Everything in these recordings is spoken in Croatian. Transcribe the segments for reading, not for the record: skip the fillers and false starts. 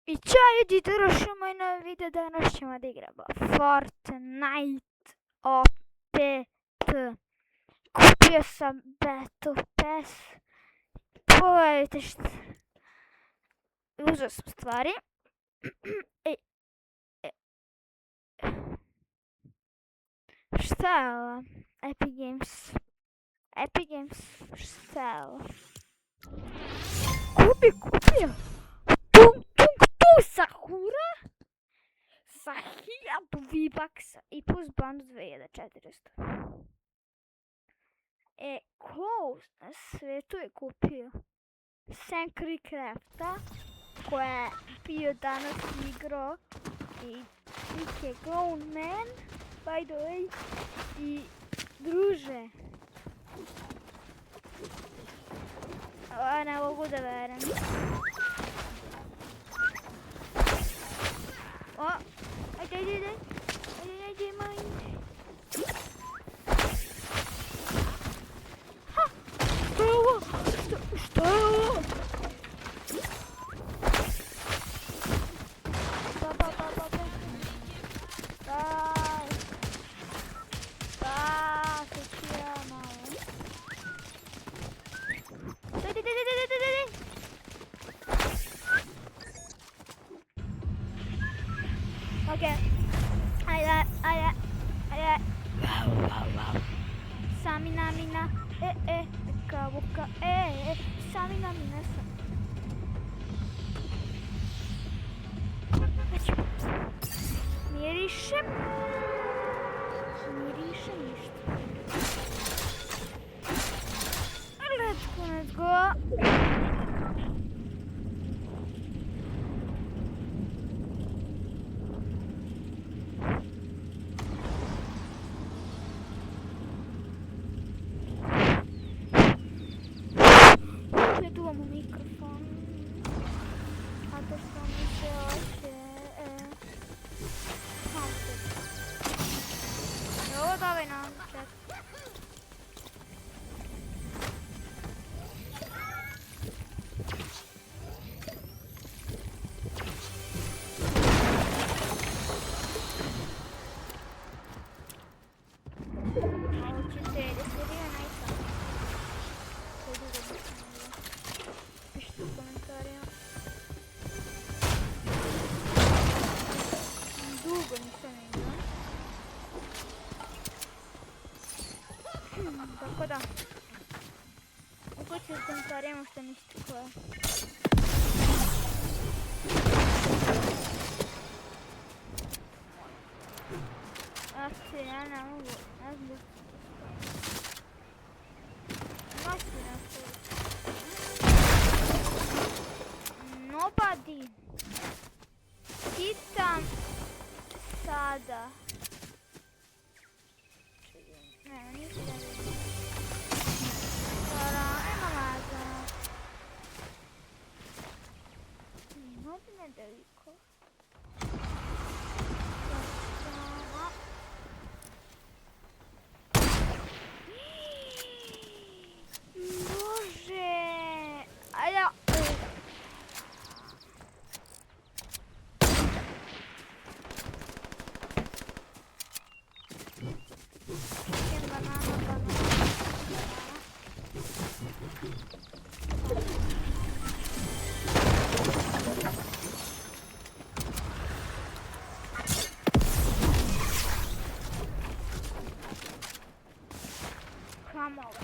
I ciao, oggi torniamo in un nuovo video. Danas ćemo da igramo Fortnite opet. Kupio sam Battle Pass. Pogledajte što... Uzeo sam stvari. Šta je ovo? Epic Games. Epic Games, šta je ovo? Kupio! Sakura sa 1000 V-Bucks i plus bonus 2400. Ko na svetu je kupio Sankry Crafta koja je bio danas igrao i Nick je grown man, by the way, i druže. Ne mogu da verujem. O, ajde, moj. Ha, što je ovo? Što je ovo? Daj, se ja malo. Daj. Okay. Ajde. Wow. Samina. Vuka. Samina. Mirišem ništa. Let's go. Imamo mikrofon, a to što mi se hoće, ovo davaj nam, ček. Ovo će serija najsam. Pišite u komentarima. Dugo nisam igrao. Tako da. Ukuću u komentarima što mislite koje. Ja ne mogu. Ne znam. Nobody. Hitam sada. Ne, nisam vidim. Ajmo nazad. Nema bi nedeliko. Come over.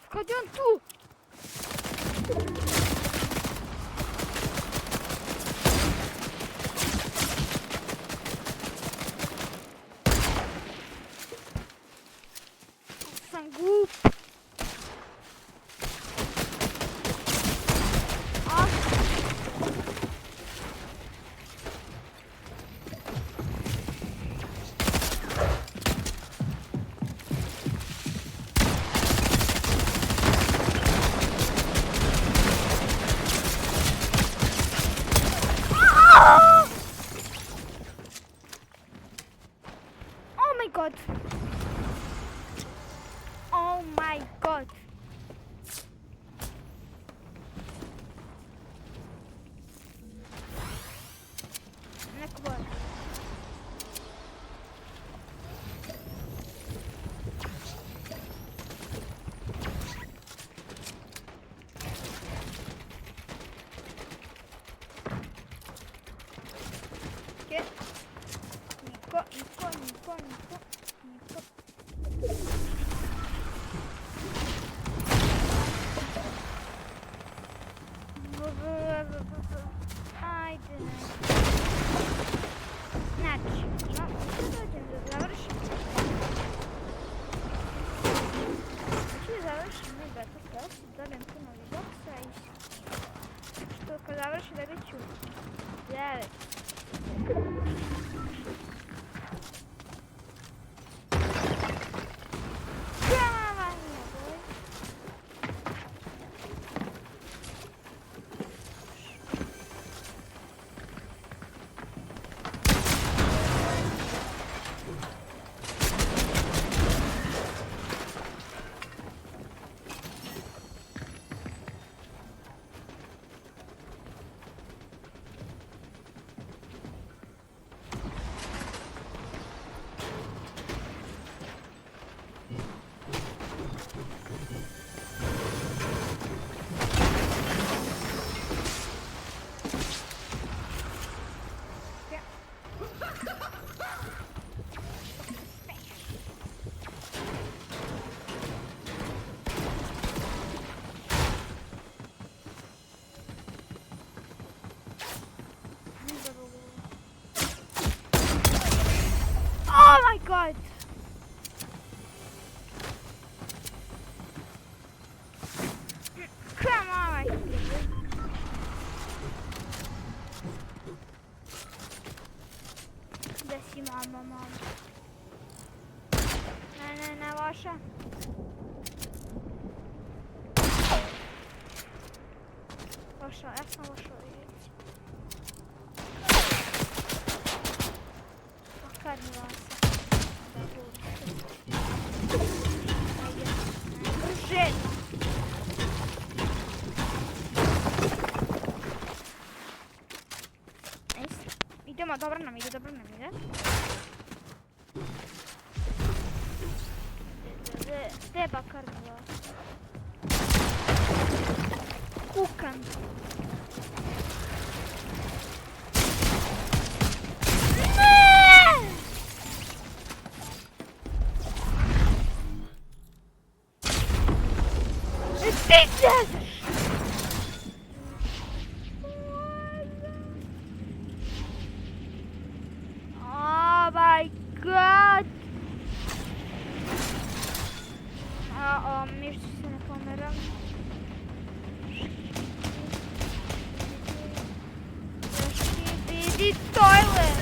Kad je on tu? Sam głup. god. Oh my god. Neko bolje. Niko. Ajde. Znači, imam da dođem da završim. Znači da završim moj Battle Pass, dobijem puno vidoksa i što kad završim da bit ću 9. Oh my god! Come on! Gdje si mama? Ne, vaša. Vaša, ja sam vaša vidjeti. Kad mi vas? Žena! Idemo, dobro nam ide. Gdje bakar mi vas? Kukan! Jesus! Oh my god! Ništa se ne pomeram. Vidi toilet!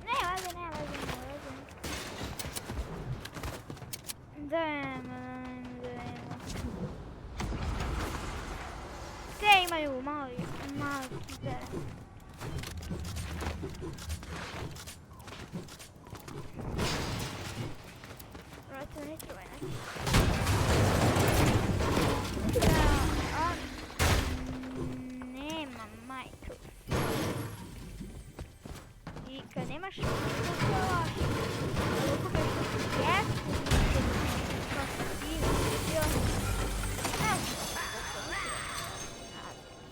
Ne vazi. Sve imaju mali zeren. Vrati, ne trebaj neki. Nema majku. I kad nemaš mikrofona, ukupeš jeftinu, kao sam ti vidio.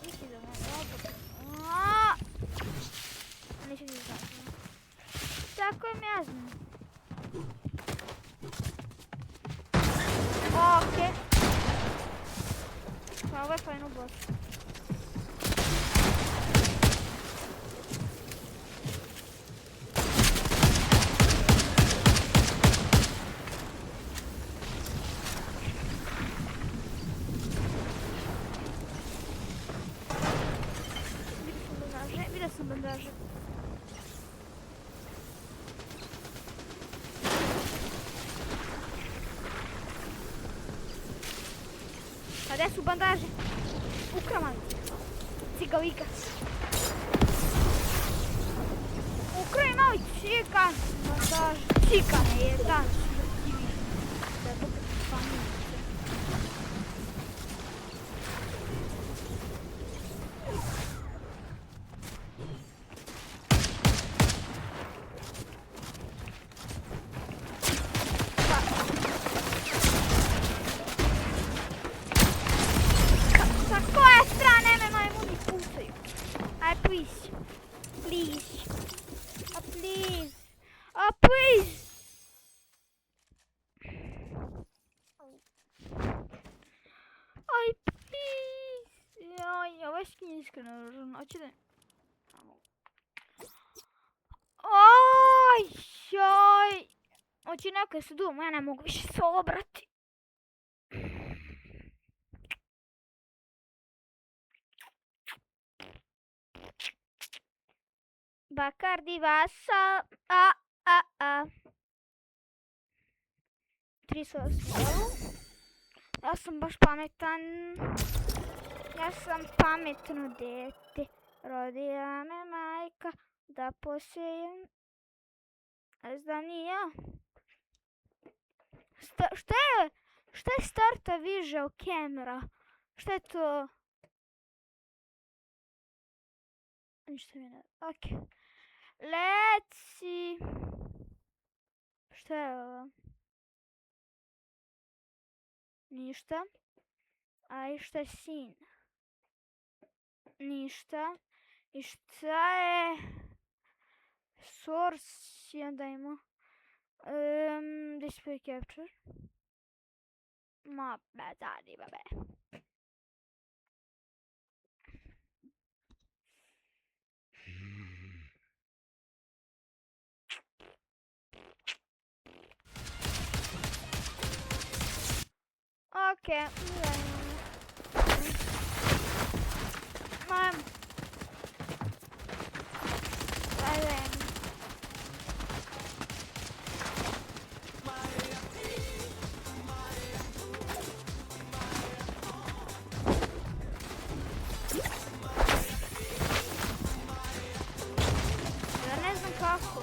Nisi da me opet. Neće ti zapravo. Tako je mjazno. Ovo je fajno boss. Vidio sam bandaže. A gdje su bandaže? Ukraman. Cigavika. Ukrajinovi cigan. Bandaže. Cigane je dan. Da je popet familije. Please. Please. Please. Please. Aj, please. Jaj, ovo je skin iskreno. Hoće da... Aj, jaj. Hoće neka se duma, ja ne mogu više se obrati. Bacardi Vasa, 38. Ja sam baš pametan. Ja sam pametno dete. Rodila me majka da posejem. Znam ni ja. Šta je starta visual camera? Šta je to? Ništa mi ne... Ok. Let's see. Šta je ovo? Ništa. A i šta je sin? Ništa. I šta je... Source i onda ima... Display capture. Ma bedari babe. Ok, mam. Ja ne znam kako.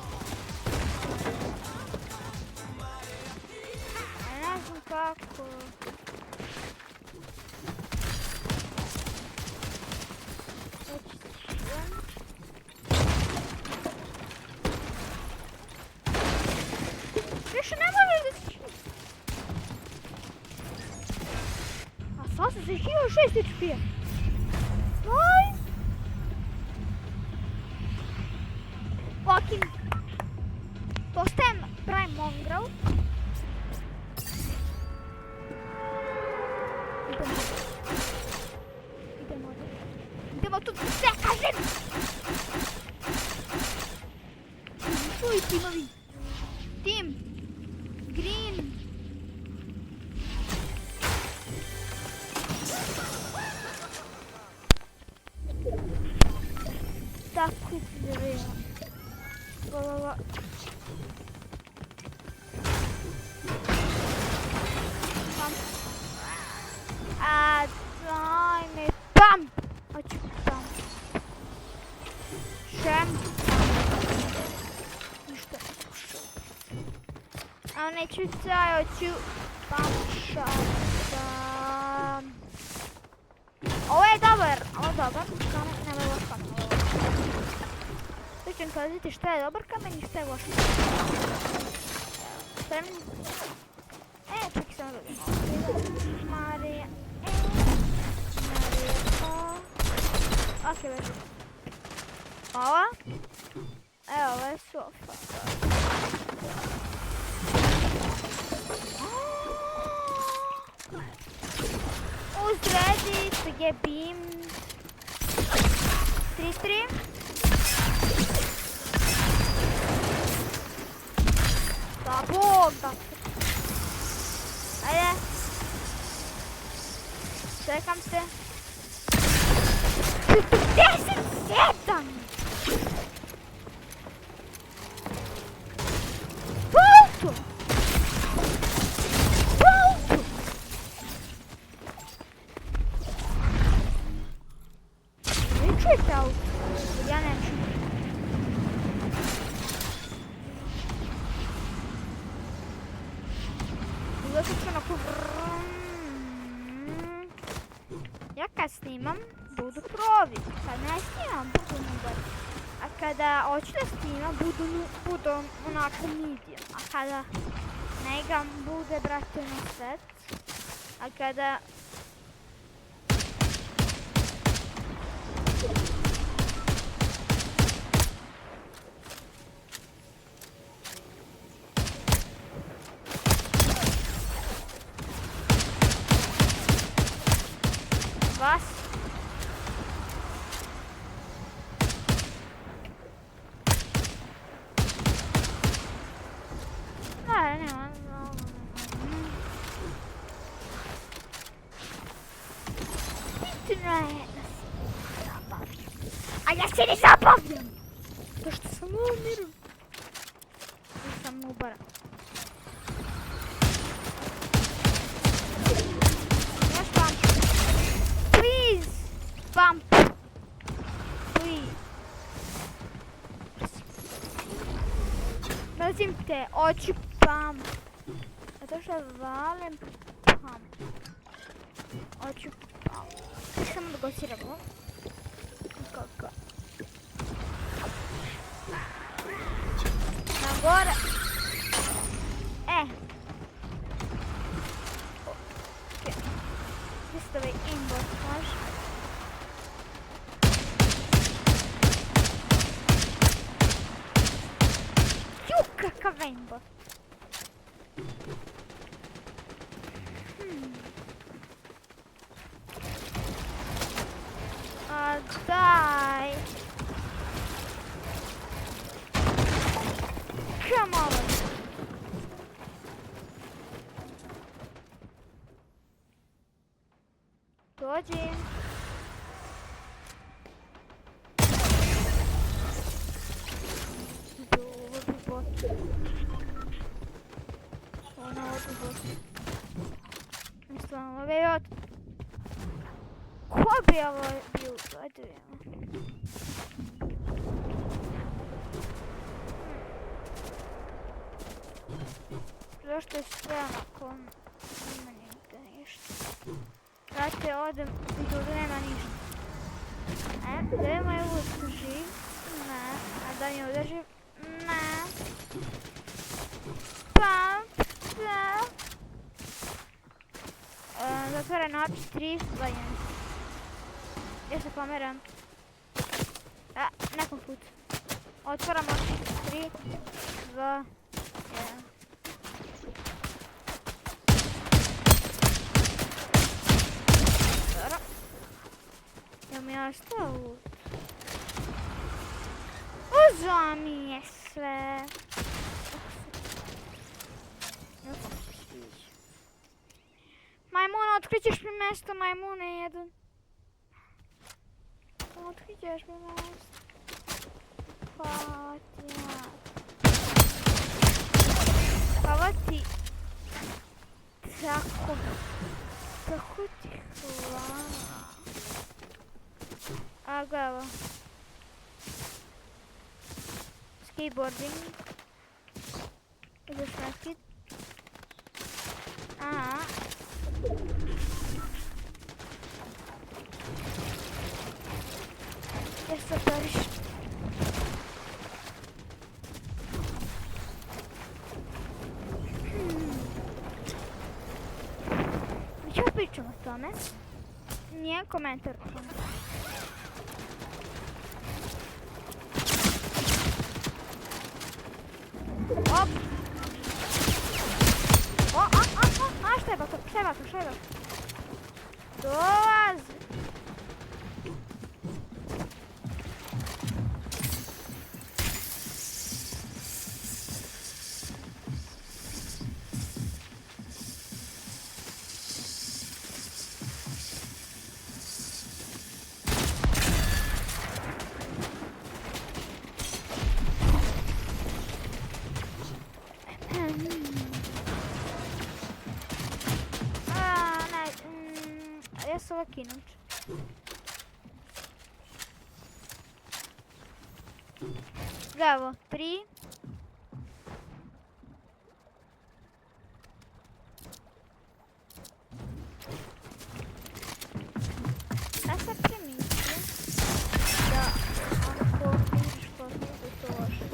Ja ne znam kako. Više ne možeš da si... A sad sam se 1006 HP-a. Aj! Fucking... Postajem Prime Mongrel. Idemo tu sve kažem! Svoji timovi. Tim. Green. Tako izgleda. Golova. Pam. A daj me pam. Hoću pam. Šem. Ništa. A neću taj, hoću pam šata. Ovo je dobar. Ovo je dobar. Kamen, nemoj loš kamen. Sad ću vam kazati šta je dobar kamen i šta je loš kamen. Spremni? Čekaj samo da vidimo. Marija. Marija. Ok, već. Ova. Evo, ovo je sofa. Uzrediti je Beam 33. Da Bog da. Ajde. Čekam se. 47! Auto! Auto! Ne čujete auto? Ja ne čujem. Zato ću onako... Ja kad snimam, budu provi. Kad ne snimam, budu nubar. A kada hoću da snimam, budu onako medium. A kada ne igram, bude brate na set. A kada... Vas. Ne. Bitno je da se zabavljam. A ja se ne zabavljam! To što sam umiru. To sam ubara. Još pump. Please! Pump! Please! Mrzim te, oči pump. A to što valim pump. Oči pump. Samo da go siramo. Kako? Na gore. Čisto ovaj aimbot može. Kakav aimbot. A daj. Come on. Dođi. Mislim, ovo je od... Ko bi ovo bio? Ajde vidimo. Zašto je sve onako... Nema ništa. Brate, odem i tu nema ništa. Da je moj uvod živ? Ne. A da mi udrži? Ne. Pump. Ne. Zatvoren oči 3 zvanjeni. Gdje se pomeram? Nekom put. Otvaram oči 3, 2, 1. Dobro. Jel mi je ostao lut? Uzao mi je sve. Majmuna, otkrićeš mi mjesto, majmune jedan. Otkrićeš mi mjesto. Fatija. Pa ovo ti... Tako ti hvala. A go evo. Skateboarding. Ideš na skid. Aha. Gdje se operiš? Neću pričam o tome. Nije komentar o tome. Op! Šta je bato? Dolazi! ja se ovo kinut ću. Evo, 3. Ja sam primislio da ako vidiš posljedice to loše.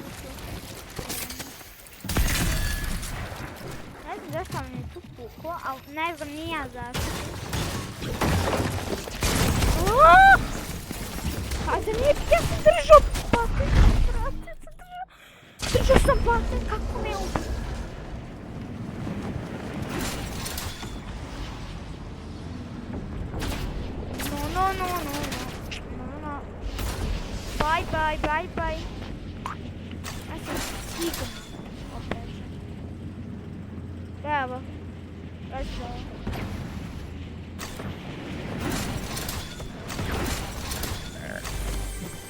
Ne znam zašto mi je tu puklo, ali ne znam ni ja zašto. A za nije ja sam držao paten, brate, držao sam paten, kako me ubio. No. Bye. Ja sam sigurno oprešen. Evo, let's go.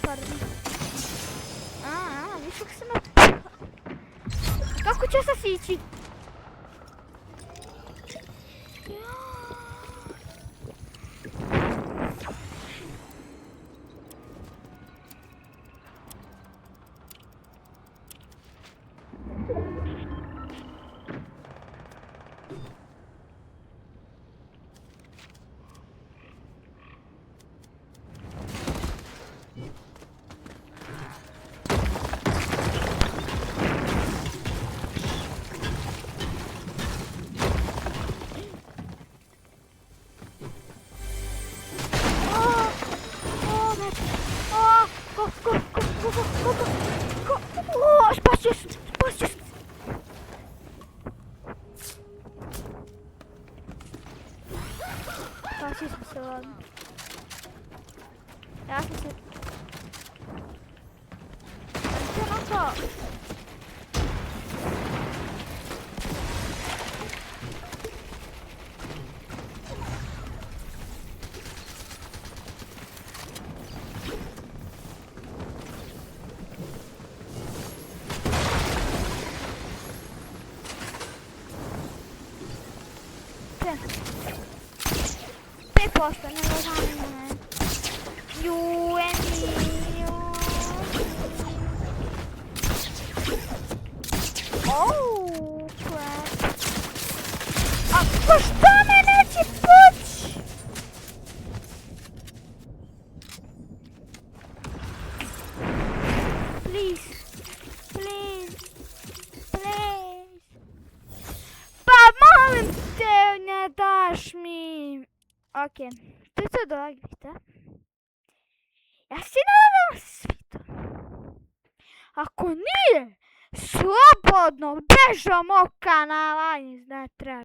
Pardon. Viš kako se me... Kako će se sići? Go. Spasio se. Spasio sam se ladno. Ja sam se... onako... Posto, ne lo zanima me. Emilio. Oh, crap. A pa šta me neće poći? Please. Pa molim te, ne daš mi. Okej, to je to do ovog videa. Ja se nadam sviđa. Ako nije, slobodno bežam od kanala i ne treba.